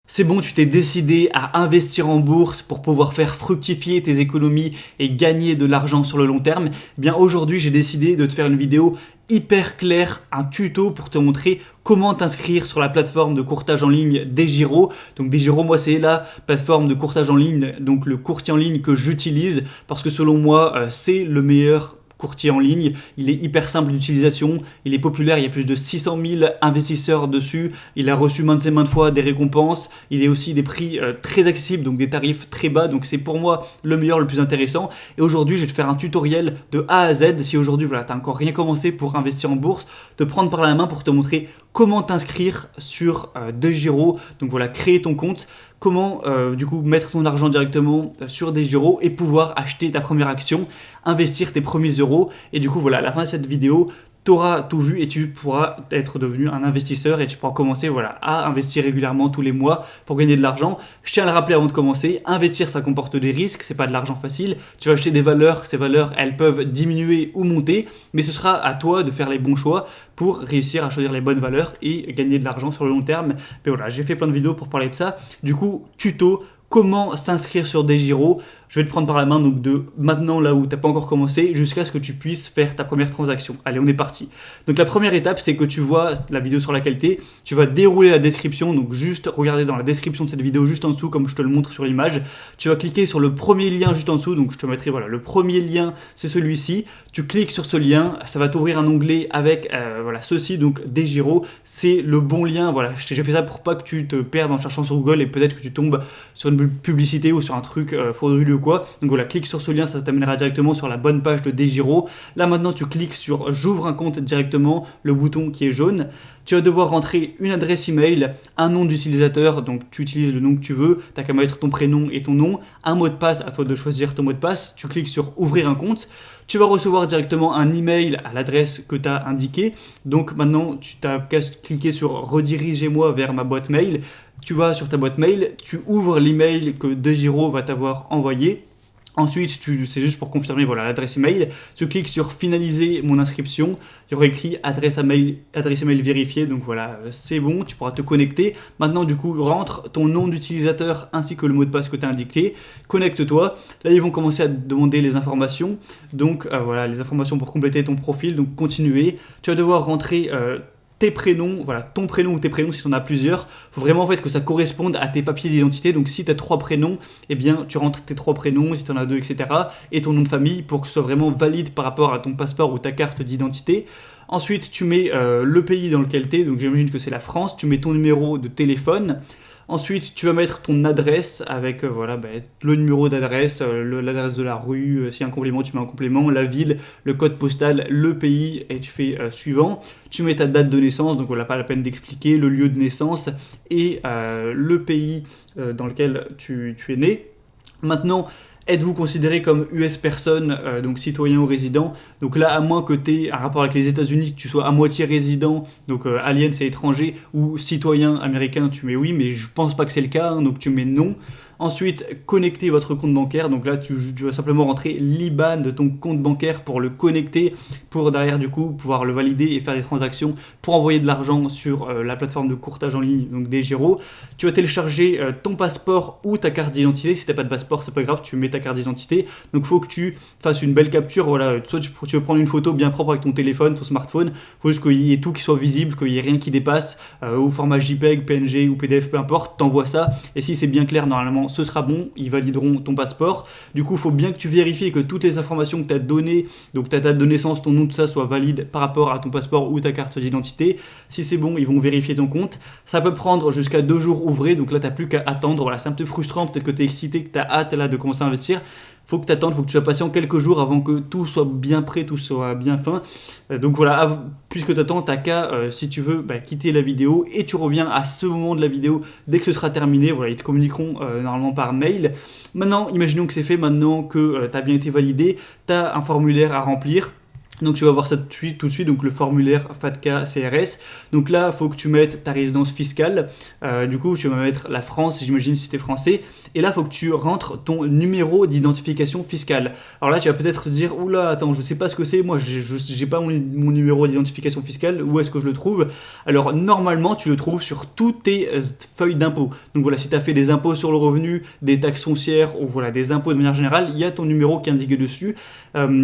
C'est bon, tu t'es décidé à investir en bourse pour pouvoir faire fructifier tes économies et gagner de l'argent sur le long terme. Eh bien aujourd'hui, j'ai décidé de te faire une vidéo hyper claire, un tuto pour te montrer comment t'inscrire sur la plateforme de courtage en ligne DEGIRO. Donc DEGIRO, moi c'est la plateforme de courtage en ligne, donc le courtier en ligne que j'utilise parce que selon moi, c'est le meilleur courtier en ligne. Il est hyper simple d'utilisation, il est populaire, il y a plus de 600 000 investisseurs dessus, il a reçu maintes et maintes fois des récompenses, il est aussi des prix très accessibles, donc des tarifs très bas, donc c'est pour moi le meilleur, le plus intéressant. Et aujourd'hui, je vais te faire un tutoriel de A à Z. Si aujourd'hui, voilà, tu n'as encore rien commencé pour investir en bourse, te prendre par la main pour te montrer comment t'inscrire sur DEGIRO. Donc voilà, créer ton compte, comment du coup mettre ton argent directement sur DEGIRO et pouvoir acheter ta première action, investir tes premiers euros. Et du coup voilà, à la fin de cette vidéo, tu auras tout vu et tu pourras être devenu un investisseur et tu pourras commencer voilà, à investir régulièrement tous les mois pour gagner de l'argent. Je tiens à le rappeler avant de commencer, investir ça comporte des risques, c'est pas de l'argent facile. Tu vas acheter des valeurs, ces valeurs elles peuvent diminuer ou monter, mais ce sera à toi de faire les bons choix pour réussir à choisir les bonnes valeurs et gagner de l'argent sur le long terme. Mais voilà, j'ai fait plein de vidéos pour parler de ça. Du coup, tuto, comment s'inscrire sur DEGIRO. Je vais te prendre par la main donc de maintenant là où tu n'as pas encore commencé jusqu'à ce que tu puisses faire ta première transaction. Allez, on est parti. Donc la première étape, c'est que tu vois la vidéo sur la qualité, tu vas dérouler la description, donc juste regarder dans la description de cette vidéo juste en dessous comme je te le montre sur l'image. Tu vas cliquer sur le premier lien juste en dessous, donc je te mettrai voilà, le premier lien, c'est celui-ci. Tu cliques sur ce lien, ça va t'ouvrir un onglet avec voilà, ceci, donc DEGIRO, c'est le bon lien. Voilà, j'ai fait ça pour pas que tu te perdes en cherchant sur Google et peut-être que tu tombes sur une publicité ou sur un truc frauduleux ou quoi. Donc voilà, clique sur ce lien, ça t'amènera directement sur la bonne page de DEGIRO. Là maintenant, tu cliques sur j'ouvre un compte directement, le bouton qui est jaune. Tu vas devoir rentrer une adresse email, un nom d'utilisateur, donc tu utilises le nom que tu veux, tu n'as qu'à mettre ton prénom et ton nom, un mot de passe, à toi de choisir ton mot de passe, tu cliques sur ouvrir un compte, tu vas recevoir directement un email à l'adresse que tu as indiquée, donc maintenant tu n'as qu'à cliquer sur redirigez-moi vers ma boîte mail, tu vas sur ta boîte mail, tu ouvres l'email que DEGIRO va t'avoir envoyé. Ensuite, c'est juste pour confirmer voilà, l'adresse email. Tu cliques sur finaliser mon inscription. Il y aura écrit adresse email vérifiée. Donc voilà, c'est bon, tu pourras te connecter. Maintenant, du coup, rentre ton nom d'utilisateur ainsi que le mot de passe que tu as indiqué. Connecte-toi. Là, ils vont commencer à te demander les informations. Donc voilà, les informations pour compléter ton profil. Donc continuer. Tu vas devoir rentrer tes prénoms, voilà, ton prénom ou tes prénoms si tu en as plusieurs. Il faut vraiment en fait que ça corresponde à tes papiers d'identité. Donc si tu as 3 prénoms, eh bien tu rentres tes 3 prénoms, si tu en as 2, etc. et ton nom de famille pour que ce soit vraiment valide par rapport à ton passeport ou ta carte d'identité. Ensuite, tu mets le pays dans lequel tu es, donc j'imagine que c'est la France, tu mets ton numéro de téléphone. Ensuite, tu vas mettre ton adresse avec voilà, le numéro d'adresse, l'adresse de la rue, s'il y a un complément, tu mets un complément, la ville, le code postal, le pays, et tu fais suivant. Tu mets ta date de naissance, donc voilà, pas la peine d'expliquer, le lieu de naissance et le pays dans lequel tu es né. Maintenant, êtes-vous considéré comme US personne, donc citoyen ou résident? Donc là, à moins que tu aies un rapport avec les États-Unis, que tu sois à moitié résident, donc alien c'est étranger, ou citoyen américain, tu mets oui, mais je pense pas que c'est le cas, hein, donc tu mets non. Ensuite, connecter votre compte bancaire. Donc là, tu vas simplement rentrer l'IBAN de ton compte bancaire pour le connecter, pour derrière du coup pouvoir le valider et faire des transactions pour envoyer de l'argent sur la plateforme de courtage en ligne, donc DEGIRO. Tu vas télécharger ton passeport ou ta carte d'identité. Si tu n'as pas de passeport, c'est pas grave, tu mets ta carte d'identité. Donc il faut que tu fasses une belle capture. Voilà, soit tu veux prendre une photo bien propre avec ton téléphone, ton smartphone. Il faut juste qu'il y ait tout qui soit visible, qu'il n'y ait rien qui dépasse, au format JPEG, PNG ou PDF, peu importe. T'envoies ça. Et si c'est bien clair, normalement, ce sera bon, ils valideront ton passeport. Du coup, il faut bien que tu vérifies que toutes les informations que tu as données, donc ta date de naissance, ton nom, tout ça, soit valide par rapport à ton passeport ou ta carte d'identité. Si c'est bon, ils vont vérifier ton compte. Ça peut prendre jusqu'à 2 jours ouvrés, donc là, tu n'as plus qu'à attendre. Voilà, c'est un peu frustrant, peut-être que tu es excité, que tu as hâte là, de commencer à investir. Faut que tu attendes, faut que tu sois patient quelques jours avant que tout soit bien prêt, tout soit bien fin. Donc voilà, puisque tu attends, t'as qu'à, si tu veux, quitter la vidéo et tu reviens à ce moment de la vidéo dès que ce sera terminé. Voilà, ils te communiqueront normalement par mail. Maintenant, imaginons que c'est fait, maintenant que tu as bien été validé, tu as un formulaire à remplir. Donc tu vas voir ça tout de suite, donc le formulaire FATCA CRS. Donc là, il faut que tu mettes ta résidence fiscale. Du coup, tu vas mettre la France, j'imagine si tu es français. Et là, il faut que tu rentres ton numéro d'identification fiscale. Alors là, tu vas peut-être te dire, oula, attends, je sais pas ce que c'est, moi j'ai pas mon numéro d'identification fiscale, où est-ce que je le trouve? Alors normalement, tu le trouves sur toutes tes feuilles d'impôt. Donc voilà, si tu as fait des impôts sur le revenu, des taxes foncières, ou voilà, des impôts de manière générale, il y a ton numéro qui est indiqué dessus.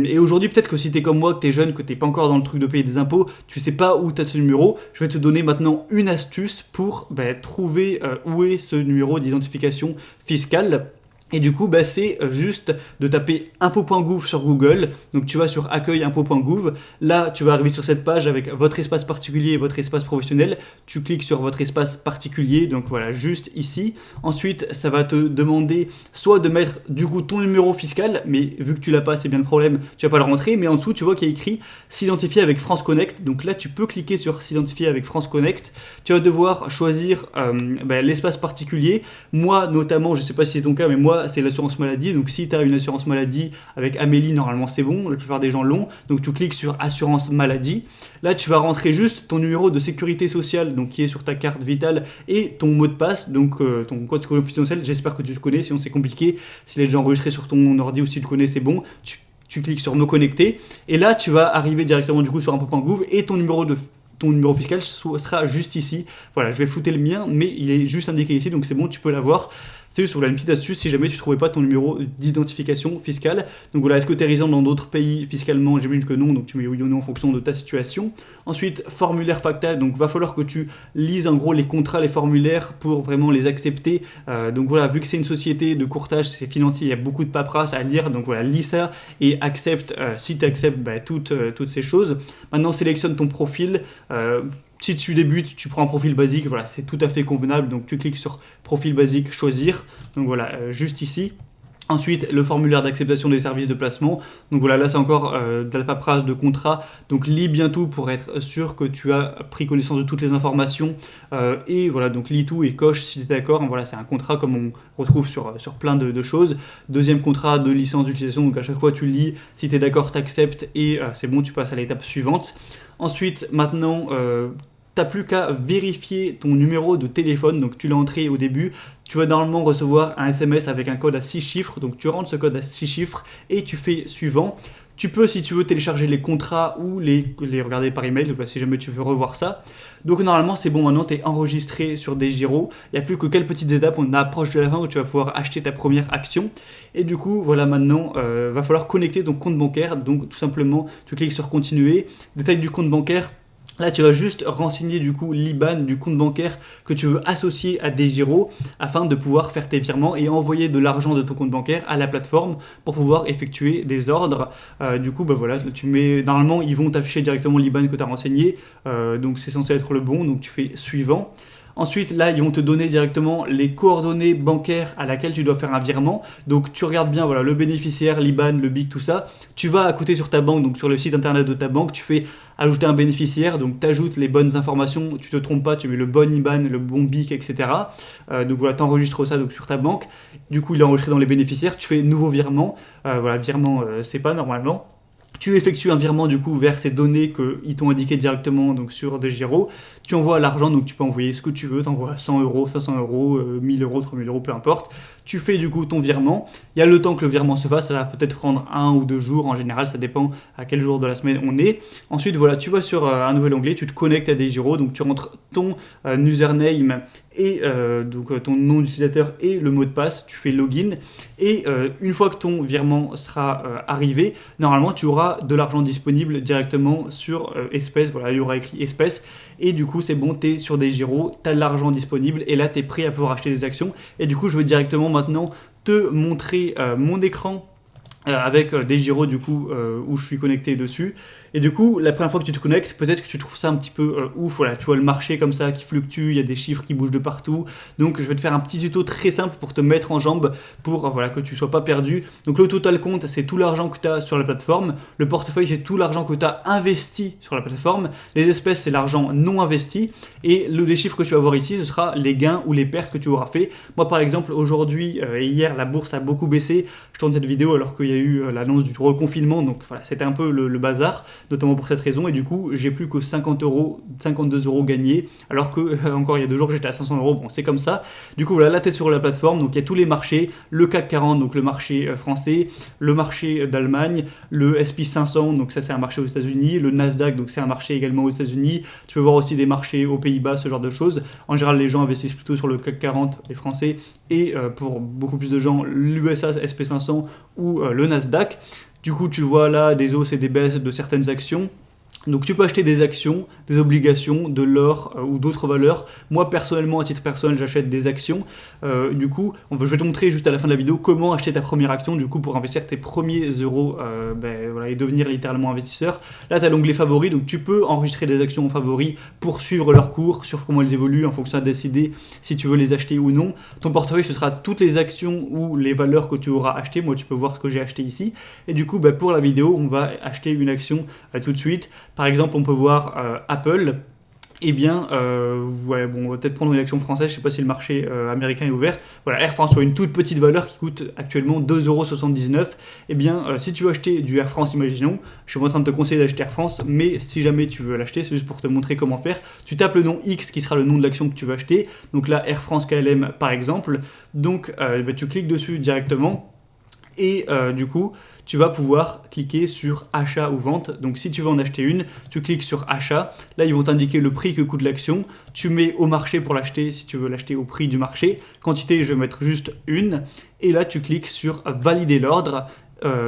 Et aujourd'hui, peut-être que si tu es comme moi, que tu es jeune, que tu n'es pas encore dans le truc de payer des impôts, tu sais pas où tu as ce numéro, je vais te donner maintenant une astuce pour trouver où est ce numéro d'identification fiscale. Et du coup, c'est juste de taper impôt.gouv sur Google. Donc tu vas sur accueil impôt.gouv. Là, tu vas arriver sur cette page avec votre espace particulier et votre espace professionnel. Tu cliques sur votre espace particulier. Donc voilà, juste ici. Ensuite, ça va te demander soit de mettre du coup ton numéro fiscal, mais vu que tu l'as pas, c'est bien le problème, tu vas pas le rentrer. Mais en dessous, tu vois qu'il y a écrit s'identifier avec France Connect. Donc là, tu peux cliquer sur s'identifier avec France Connect. Tu vas devoir choisir l'espace particulier. Moi, notamment, je sais pas si c'est ton cas, mais moi, c'est l'assurance maladie. Donc si tu as une assurance maladie avec Amélie, normalement c'est bon, la plupart des gens l'ont. Donc tu cliques sur assurance maladie. Là tu vas rentrer juste ton numéro de sécurité sociale, donc qui est sur ta carte vitale, et ton mot de passe, donc ton code confidentiel. J'espère que tu le connais, sinon c'est compliqué. S'il est déjà enregistré sur ton ordi ou si tu le connais, c'est bon. Tu cliques sur me connecter et là tu vas arriver directement du coup sur impôt.gouv et ton numéro fiscal sera juste ici. Voilà, je vais flouter le mien, mais il est juste indiqué ici, donc c'est bon, tu peux l'avoir. C'est juste voilà, une petite astuce si jamais tu ne trouvais pas ton numéro d'identification fiscale. Donc voilà, est-ce que tu es résident dans d'autres pays fiscalement? J'imagine que non, donc tu mets oui ou non en fonction de ta situation. Ensuite, formulaire FATCA, donc va falloir que tu lises en gros les contrats, les formulaires pour vraiment les accepter. Donc voilà, vu que c'est une société de courtage, c'est financier, il y a beaucoup de paperasse à lire, donc voilà, lis ça et accepte, si tu acceptes toutes ces choses. Maintenant, sélectionne ton profil. Si tu débutes, tu prends un profil basique, voilà, c'est tout à fait convenable. Donc tu cliques sur profil basique, choisir. Donc voilà, juste ici. Ensuite, le formulaire d'acceptation des services de placement. Donc voilà, là c'est encore de la paperasse de contrat. Donc lis bien tout pour être sûr que tu as pris connaissance de toutes les informations. Et voilà, donc lis tout et coche si tu es d'accord. Voilà, c'est un contrat comme on retrouve sur plein de choses. Deuxième contrat de licence d'utilisation. Donc à chaque fois tu lis, si tu es d'accord, tu acceptes et c'est bon, tu passes à l'étape suivante. Ensuite, maintenant, t'as plus qu'à vérifier ton numéro de téléphone, donc tu l'as entré au début, tu vas normalement recevoir un SMS avec un code à 6 chiffres, donc tu rentres ce code à 6 chiffres et tu fais suivant. Tu peux, si tu veux, télécharger les contrats ou les regarder par email, donc si jamais tu veux revoir ça. Donc normalement c'est bon, maintenant tu es enregistré sur DEGIRO, il n'y a plus que quelques petites étapes, on approche de la fin où tu vas pouvoir acheter ta première action. Et du coup, voilà, maintenant, va falloir connecter ton compte bancaire, donc tout simplement, tu cliques sur continuer, détail du compte bancaire. Là, tu vas juste renseigner du coup l'IBAN du compte bancaire que tu veux associer à DEGIRO afin de pouvoir faire tes virements et envoyer de l'argent de ton compte bancaire à la plateforme pour pouvoir effectuer des ordres. Du coup, voilà, tu mets, normalement, ils vont t'afficher directement l'IBAN que tu as renseigné, donc c'est censé être le bon, donc tu fais suivant. Ensuite, là, ils vont te donner directement les coordonnées bancaires à laquelle tu dois faire un virement. Donc, tu regardes bien, voilà, le bénéficiaire, l'IBAN, le BIC, tout ça. Tu vas à côté sur ta banque, donc sur le site internet de ta banque, tu fais ajouter un bénéficiaire, donc tu ajoutes les bonnes informations, tu te trompes pas, tu mets le bon IBAN, le bon BIC, etc. Donc voilà, tu enregistres ça donc, sur ta banque. Du coup, il est enregistré dans les bénéficiaires. Tu fais nouveau virement. Voilà, virement, c'est pas normalement. Tu effectues un virement du coup vers ces données qu'ils t'ont indiquées directement donc sur DEGIRO. Tu envoies l'argent, donc tu peux envoyer ce que tu veux, tu envoies 100 euros, 500 euros, 1000 euros, 3000 euros, peu importe. Tu fais du coup ton virement. Il y a le temps que le virement se fasse, ça va peut-être prendre 1 ou 2 jours. En général, ça dépend à quel jour de la semaine on est. Ensuite, voilà, tu vas sur un nouvel onglet, tu te connectes à DEGIRO, donc tu rentres ton username et donc ton nom d'utilisateur et le mot de passe, tu fais login et une fois que ton virement sera arrivé, normalement tu auras de l'argent disponible directement sur espèces, voilà, il y aura écrit espèces et du coup c'est bon, tu es sur DEGIRO, tu as de l'argent disponible et là tu es prêt à pouvoir acheter des actions et du coup je vais directement maintenant te montrer mon écran avec DEGIRO du coup où je suis connecté dessus. Et du coup, la première fois que tu te connectes, peut-être que tu trouves ça un petit peu ouf. Voilà, tu vois le marché comme ça qui fluctue, il y a des chiffres qui bougent de partout. Donc, je vais te faire un petit tuto très simple pour te mettre en jambe, pour voilà, que tu ne sois pas perdu. Donc, le total compte, c'est tout l'argent que tu as sur la plateforme. Le portefeuille, c'est tout l'argent que tu as investi sur la plateforme. Les espèces, c'est l'argent non investi. Et les chiffres que tu vas voir ici, ce sera les gains ou les pertes que tu auras fait. Moi, par exemple, aujourd'hui et hier, la bourse a beaucoup baissé. Je tourne cette vidéo alors qu'il y a eu l'annonce du reconfinement. Donc, voilà, c'était un peu le bazar. notamment pour cette raison, et du coup j'ai plus que 50 euros, 52 euros gagnés, alors que encore il y a 2 jours j'étais à 500 euros, bon c'est comme ça. Du coup voilà, là tu es sur la plateforme, donc il y a tous les marchés, le CAC 40, donc le marché français, le marché d'Allemagne, le SP 500, donc ça c'est un marché aux États-Unis, le Nasdaq, donc c'est un marché également aux États-Unis. Tu peux voir aussi des marchés aux Pays-Bas, ce genre de choses. En général les gens investissent plutôt sur le CAC 40, les Français, et pour beaucoup plus de gens, l'USA SP 500 ou le Nasdaq. Du coup, tu vois là des hausses et des baisses de certaines actions. Donc tu peux acheter des actions, des obligations, de l'or ou d'autres valeurs. Moi personnellement, à titre personnel, j'achète des actions. Du coup, je vais te montrer juste à la fin de la vidéo comment acheter ta première action du coup pour investir tes premiers euros voilà, et devenir littéralement investisseur. Là, tu as l'onglet favoris, donc tu peux enregistrer des actions en favoris pour suivre leur cours, sur comment elles évoluent en fonction de décider si tu veux les acheter ou non. Ton portefeuille, ce sera toutes les actions ou les valeurs que tu auras achetées. Moi, tu peux voir ce que j'ai acheté ici. Et du coup, pour la vidéo, on va acheter une action tout de suite. Par exemple, on peut voir Apple. Eh bien, ouais, bon, on va peut-être prendre une action française, je ne sais pas si le marché américain est ouvert. Voilà, Air France sur une toute petite valeur qui coûte actuellement 2,79 €. Eh bien, si tu veux acheter du Air France, imaginons, je suis en train de te conseiller d'acheter Air France, mais si jamais tu veux l'acheter, c'est juste pour te montrer comment faire. Tu tapes le nom X qui sera le nom de l'action que tu veux acheter. Donc là, Air France KLM par exemple. Donc, tu cliques dessus directement et du coup, tu vas pouvoir cliquer sur achat ou vente. Donc si tu veux en acheter une, tu cliques sur achat. Là, ils vont t'indiquer le prix que coûte l'action. Tu mets au marché pour l'acheter si tu veux l'acheter au prix du marché. Quantité, je vais mettre juste une. Et là, tu cliques sur valider l'ordre.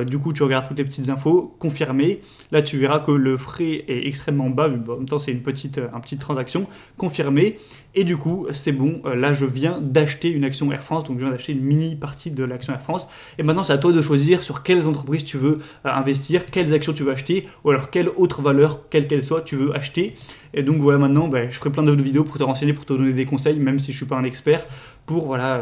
Du coup, tu regardes toutes les petites infos, confirmer. Là, tu verras que le frais est extrêmement bas, vu en même temps, c'est une petite transaction. Confirmer. Et du coup, c'est bon. Là, je viens d'acheter une action Air France, donc je viens d'acheter une mini partie de l'action Air France. Et maintenant, c'est à toi de choisir sur quelles entreprises tu veux investir, quelles actions tu veux acheter, ou alors quelle autre valeur, quelle qu'elle soit, tu veux acheter. Et donc voilà, maintenant, je ferai plein d'autres vidéos pour te renseigner, pour te donner des conseils, même si je suis pas un expert. Donc voilà,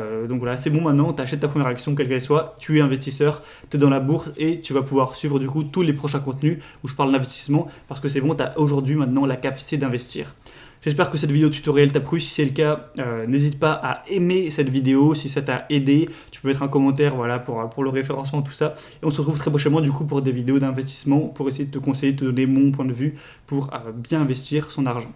c'est bon maintenant, tu achètes ta première action, quelle qu'elle soit, tu es investisseur, tu es dans la bourse et tu vas pouvoir suivre du coup tous les prochains contenus où je parle d'investissement parce que c'est bon, tu as aujourd'hui maintenant la capacité d'investir. J'espère que cette vidéo tutoriel t'a plu. Si c'est le cas, n'hésite pas à aimer cette vidéo si ça t'a aidé. Tu peux mettre un commentaire voilà, pour le référencement, tout ça. Et on se retrouve très prochainement du coup pour des vidéos d'investissement pour essayer de te conseiller, de te donner mon point de vue pour bien investir son argent.